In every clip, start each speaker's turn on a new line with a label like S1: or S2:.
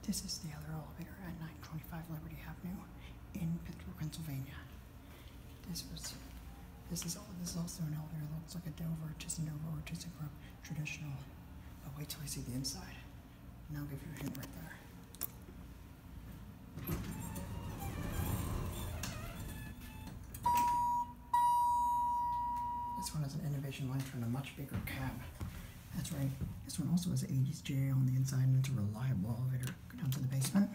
S1: This is the other elevator at 925 Liberty Avenue in Pittsburgh, Pennsylvania. This is also an elevator that looks like a Dover, Thyssen or ThyssenKrupp traditional. But wait till I see the inside, and I'll give you a hint right there. This one has an innovation lantern and a much bigger cab. That's right. This one also has an 80s GAL on the inside, and it's a reliable elevator. Go down to the basement.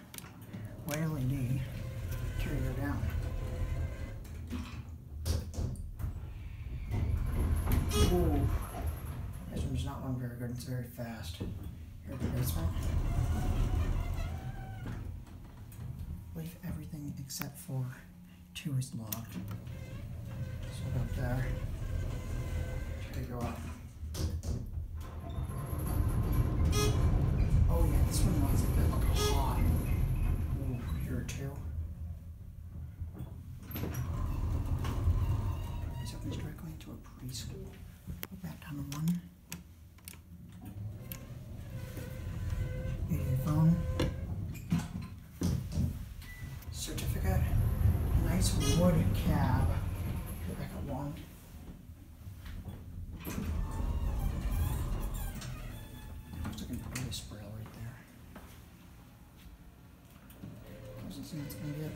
S1: White LED. Here you go down. Ooh. This one does not run very good. It's very fast. Here at the basement. I believe everything except for 2 is locked. So go up there. Here you go up. Oh yeah, this one runs a bit like hot. Ooh, here too. This opens directly into a preschool. Go back down to 1. A phone. Certificate. Nice wood cab. Go back at 1. Looks like an Otis sprayer right there. Doesn't seem it's gonna get.